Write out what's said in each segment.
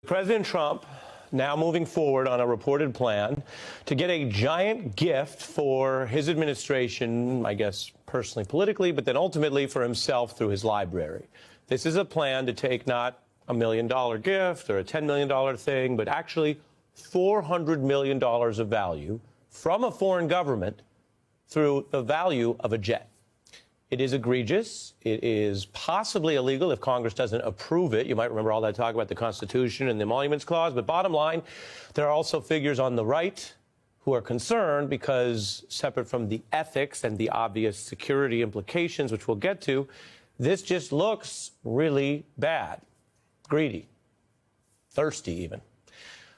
President Trump now moving forward on a reported plan to get a giant gift for his administration, I guess personally, politically, but then ultimately for himself through his library. This is a plan to take not $1 million gift or a $10 million thing, but actually $400 million of value from a foreign government through the value of a jet. It is egregious. It is possibly illegal if Congress doesn't approve it. You might remember all that talk about the Constitution and the Emoluments Clause. But bottom line, there are also figures on the right who are concerned because, separate from the ethics and the obvious security implications, which we'll get to, this just looks really bad, greedy, thirsty even.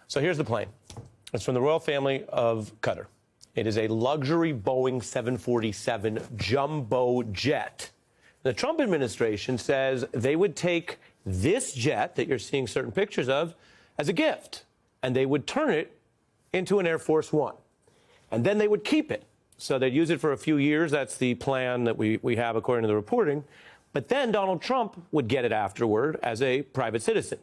So here's the plane. It's from the royal family of Qatar. It is a luxury Boeing 747 jumbo jet. The Trump administration says they would take this jet that you're seeing certain pictures of as a gift, and they would turn it into an Air Force One. And then they would keep it. So they'd use it for a few years. That's the plan that we have according to the reporting. But then Donald Trump would get it afterward as a private citizen.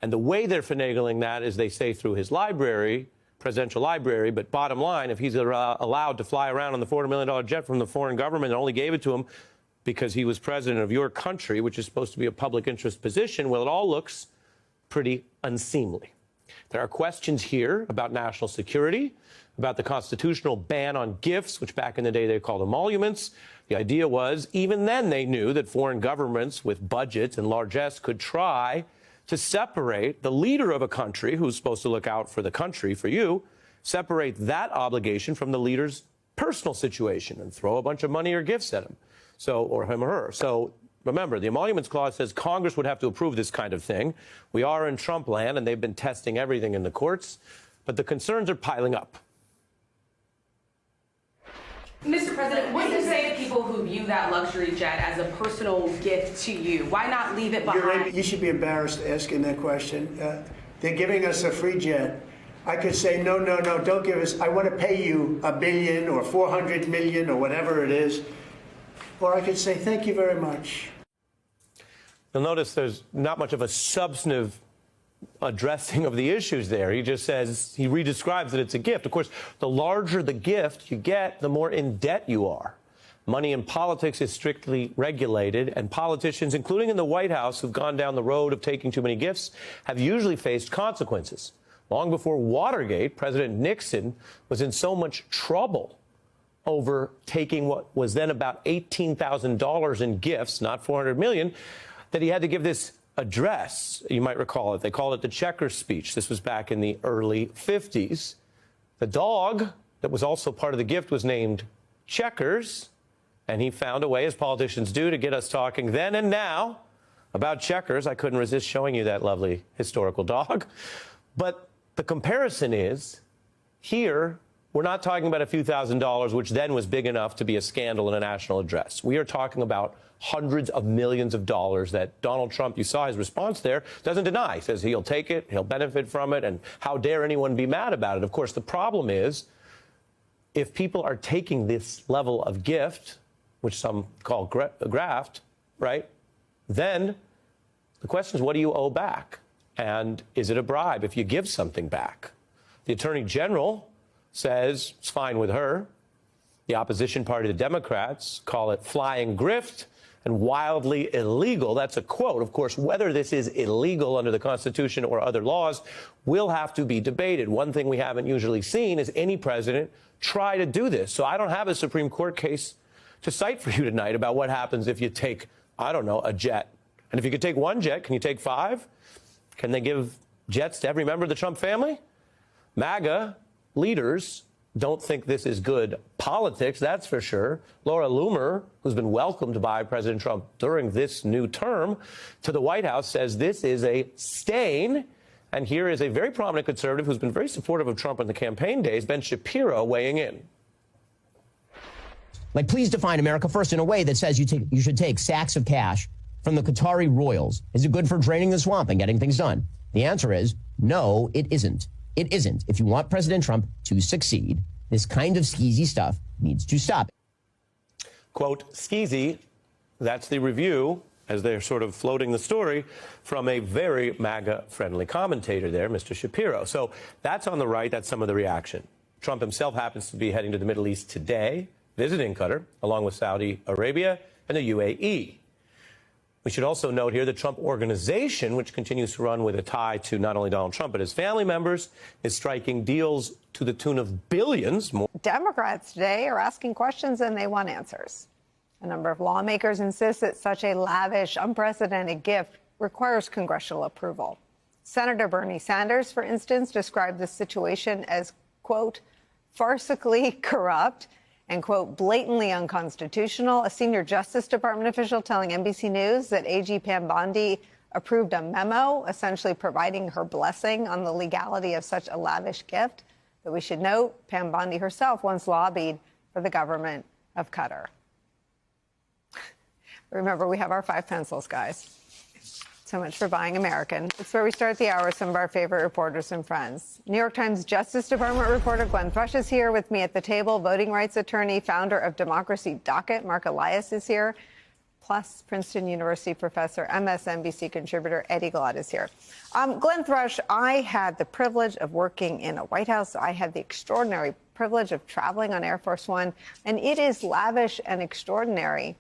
And the way they're finagling that is they say through his library, presidential library, but bottom line, if he's allowed to fly around on the $400 million jet from the foreign government and only gave it to him because he was president of your country, which is supposed to be a public interest position, well, it all looks pretty unseemly. There are questions here about national security, about the constitutional ban on gifts, which back in the day they called emoluments. The idea was, even then they knew that foreign governments with budgets and largesse could try to separate the leader of a country who's supposed to look out for the country, for you, separate that obligation from the leader's personal situation and throw a bunch of money or gifts at him, or him or her. So remember, the Emoluments Clause says Congress would have to approve this kind of thing. We are in Trump land, and they've been testing everything in the courts, but the concerns are piling up. Mr. President, what do you say to people who view that luxury jet as a personal gift to you? Why not leave it behind? You should be embarrassed asking that question. They're giving us a free jet. I could say, no, don't give us. I want to pay you $1 billion or $400 million or whatever it is. Or I could say, thank you very much. You'll notice there's not much of a substantive addressing of the issues there. He just says, he redescribes that it's a gift. Of course, the larger the gift you get, the more in debt you are. Money in politics is strictly regulated, and politicians, including in the White House, who've gone down the road of taking too many gifts, have usually faced consequences. Long before Watergate, President Nixon was in so much trouble over taking what was then about $18,000 in gifts, not $400 million, that he had to give this address. You might recall it. They called it the Checkers speech. This was back in the early 50s. The dog that was also part of the gift was named Checkers, and he found a way, as politicians do, to get us talking then and now about Checkers. I couldn't resist showing you that lovely historical dog. But the comparison is, here, we're not talking about a few $1,000s, which then was big enough to be a scandal in a national address. We are talking about hundreds of millions of dollars that Donald Trump, you saw his response there, doesn't deny. He says he'll take it, he'll benefit from it, and how dare anyone be mad about it? Of course, the problem is, if people are taking this level of gift, which some call graft, right, then the question is, what do you owe back? And is it a bribe if you give something back? The Attorney General says it's fine with her. The opposition party, the Democrats, call it flying grift and wildly illegal. That's a quote. Of course, whether this is illegal under the Constitution or other laws will have to be debated. One thing we haven't usually seen is any president try to do this. So I don't have a Supreme Court case to cite for you tonight about what happens if you take, I don't know, a jet. And if you could take one jet, can you take 5? Can they give jets to every member of the Trump family? MAGA leaders don't think this is good politics, that's for sure. Laura Loomer, who's been welcomed by President Trump during this new term to the White House, says this is a stain. And here is a very prominent conservative who's been very supportive of Trump in the campaign days, Ben Shapiro, weighing in. Like, please define America first in a way that says you should take sacks of cash from the Qatari royals. Is it good for draining the swamp and getting things done? The answer is no, it isn't. It isn't. If you want President Trump to succeed, this kind of skeezy stuff needs to stop. Quote, skeezy, that's the review as they're sort of floating the story from a very MAGA-friendly commentator there, Mr. Shapiro. So that's on the right. That's some of the reaction. Trump himself happens to be heading to the Middle East today, visiting Qatar, along with Saudi Arabia and the UAE. We should also note here the Trump Organization, which continues to run with a tie to not only Donald Trump, but his family members, is striking deals to the tune of billions more. Democrats today are asking questions and they want answers. A number of lawmakers insist that such a lavish, unprecedented gift requires congressional approval. Senator Bernie Sanders, for instance, described the situation as, quote, farcically corrupt and, quote, blatantly unconstitutional. A senior Justice Department official telling NBC News that AG Pam Bondi approved a memo essentially providing her blessing on the legality of such a lavish gift. But we should note Pam Bondi herself once lobbied for the government of Qatar. Remember, we have our 5 pencils, guys. So much for buying American. It's where we start the hour with some of our favorite reporters and friends. New York Times Justice Department reporter Glenn Thrush is here with me at the table. Voting rights attorney, founder of Democracy Docket, Mark Elias is here. Plus, Princeton University professor, MSNBC contributor Eddie Glaude is here. Glenn Thrush, I had the privilege of working in a White House. I had the extraordinary privilege of traveling on Air Force One. And it is lavish and extraordinary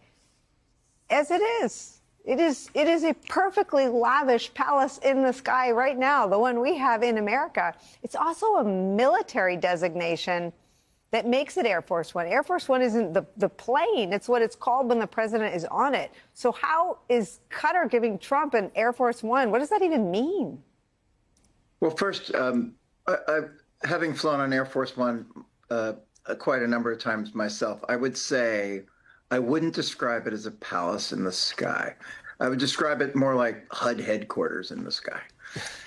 as it is. It is a perfectly lavish palace in the sky right now, the one we have in America. It's also a military designation that makes it Air Force One. Air Force One isn't the plane. It's what it's called when the president is on it. So how is Qatar giving Trump an Air Force One? What does that even mean? Well, first, having flown on Air Force One quite a number of times myself, I would say I wouldn't describe it as a palace in the sky. I would describe it more like HUD headquarters in the sky.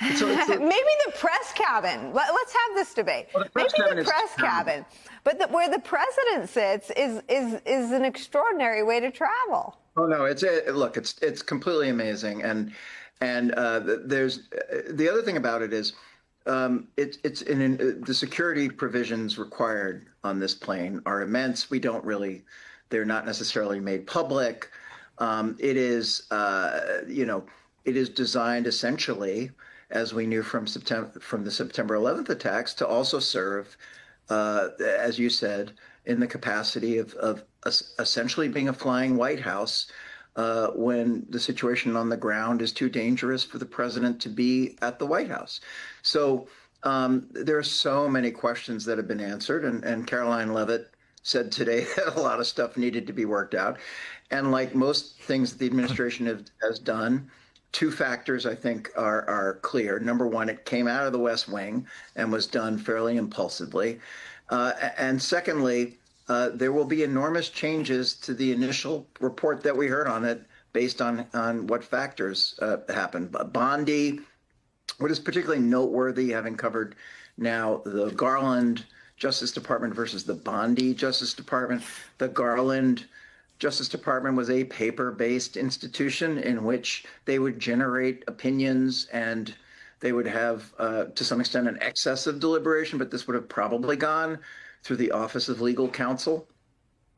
Maybe the press cabin. Let's have this debate. Well, Maybe the press cabin. But where the president sits is an extraordinary way to travel. Oh no, it's completely amazing, and there's the other thing about it is it's in the security provisions required on this plane are immense. They're not necessarily made public. It is designed essentially, as we knew from the September 11th attacks, to also serve, as you said, in the capacity of essentially being a flying White House when the situation on the ground is too dangerous for the president to be at the White House. So there are so many questions that have been answered, and Caroline Leavitt said today that a lot of stuff needed to be worked out. And like most things that the administration has done, 2 factors I think are clear. Number one, it came out of the West Wing and was done fairly impulsively. And secondly, there will be enormous changes to the initial report that we heard on it based on what factors happened. Bondi, what is particularly noteworthy, having covered now the Garland Justice Department versus the Bondi Justice Department. The Garland Justice Department was a paper-based institution in which they would generate opinions and they would have, to some extent, an excess of deliberation, but this would have probably gone through the Office of Legal Counsel.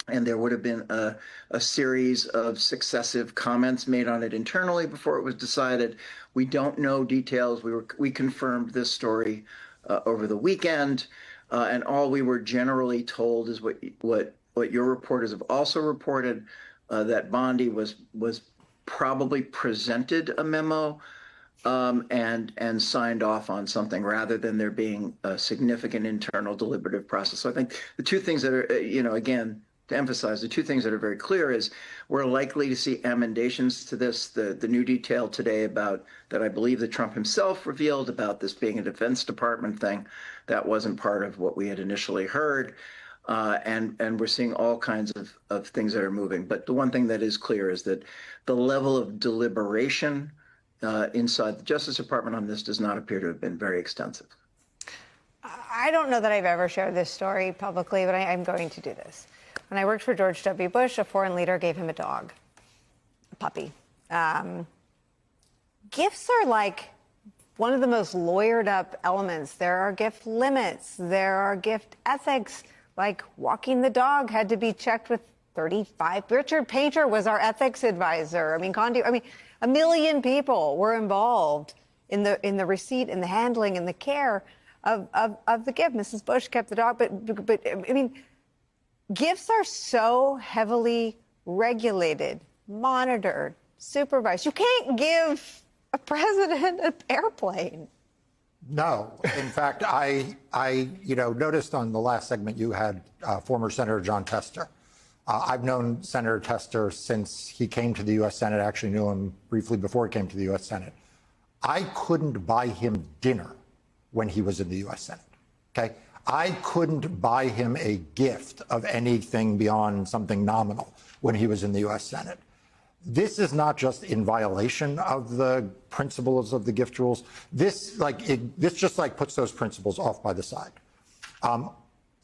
And there would have been a series of successive comments made on it internally before it was decided. We don't know details. We confirmed this story over the weekend. And all we were generally told is what your reporters have also reported, that Bondi was probably presented a memo and signed off on something rather than there being a significant internal deliberative process. So I think the 2 things that are, again, to emphasize, the 2 things that are very clear is we're likely to see emendations to this. The new detail today about that I believe that Trump himself revealed about this being a Defense Department thing, that wasn't part of what we had initially heard. And we're seeing all kinds of things that are moving. But the one thing that is clear is that the level of deliberation inside the Justice Department on this does not appear to have been very extensive. I don't know that I've ever shared this story publicly, but I'm going to do this. When I worked for George W. Bush, a foreign leader gave him a dog, a puppy. Gifts are like one of the most lawyered up elements. There are gift limits. There are gift ethics. Like walking the dog had to be checked with 35. Richard Painter was our ethics advisor. I mean, a million people were involved in the receipt and the handling and the care of the gift. Mrs. Bush kept the dog, but I mean, gifts are so heavily regulated, monitored, supervised. You can't give a president an airplane. No. In fact, I noticed on the last segment you had former Senator John Tester. I've known Senator Tester since he came to the U.S. Senate. I actually knew him briefly before he came to the U.S. Senate. I couldn't buy him dinner when he was in the U.S. Senate. Okay? I couldn't buy him a gift of anything beyond something nominal when he was in the U.S. Senate. This is not just in violation of the principles of the gift rules. This just puts those principles off by the side.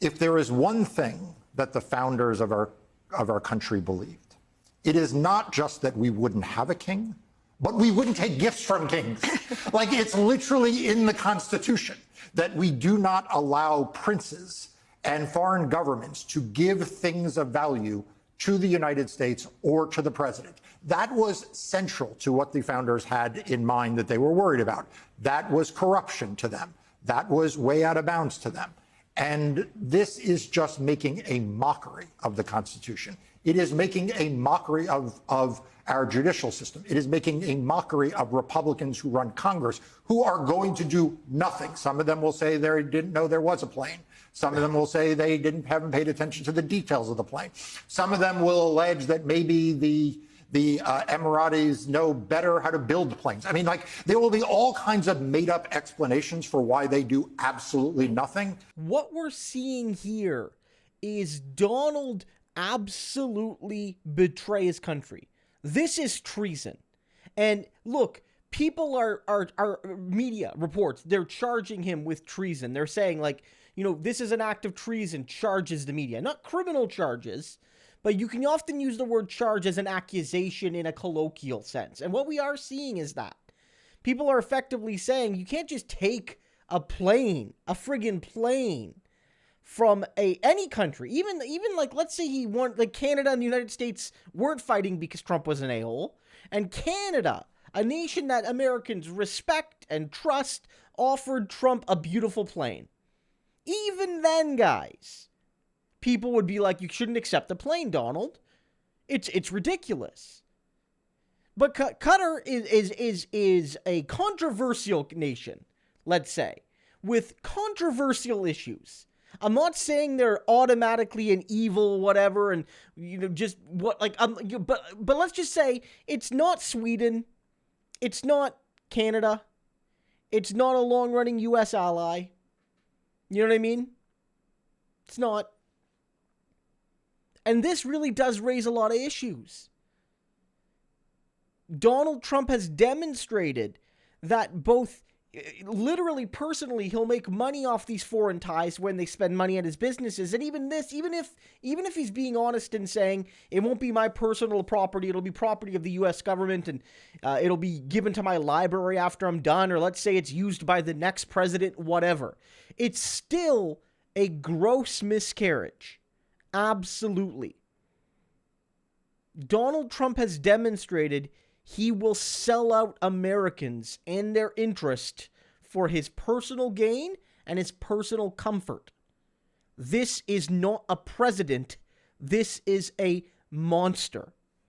If there is one thing that the founders of our country believed, it is not just that we wouldn't have a king, but we wouldn't take gifts from kings. It's literally in the Constitution that we do not allow princes and foreign governments to give things of value to the United States or to the president. That was central to what the founders had in mind that they were worried about. That was corruption to them. That was way out of bounds to them. And this is just making a mockery of the Constitution. It is making a mockery of our judicial system. It is making a mockery of Republicans who run Congress, who are going to do nothing. Some of them will say they didn't know there was a plane. Some of them will say they haven't paid attention to the details of the plane. Some of them will allege that maybe the Emiratis know better how to build planes. I mean, there will be all kinds of made-up explanations for why they do absolutely nothing. What we're seeing here is Donald absolutely betray his country. This is treason. And look, people are media reports, they're charging him with treason. They're saying this is an act of treason, charges the media. Not criminal charges, but you can often use the word charge as an accusation in a colloquial sense. And what we are seeing is that people are effectively saying you can't just take a plane, a friggin' plane, from any country. Even let's say Canada and the United States weren't fighting because Trump was an a-hole. And Canada, a nation that Americans respect and trust, offered Trump a beautiful plane. Even then, guys, people would be like, you shouldn't accept the plane, Donald. It's ridiculous. But Qatar is a controversial nation, let's say, with controversial issues. I'm not saying they're automatically an evil whatever, and but let's just say it's not Sweden, it's not Canada, it's not a long-running U.S. ally. You know what I mean? It's not. And this really does raise a lot of issues. Donald Trump has demonstrated that both literally personally he'll make money off these foreign ties when they spend money on his businesses, and even if he's being honest and saying it won't be my personal property, it'll be property of the US government, and it'll be given to my library after I'm done, or let's say it's used by the next president, whatever, it's still a gross miscarriage. Absolutely. Donald Trump has demonstrated he will sell out Americans and their interest for his personal gain and his personal comfort. This is not a president. This is a monster.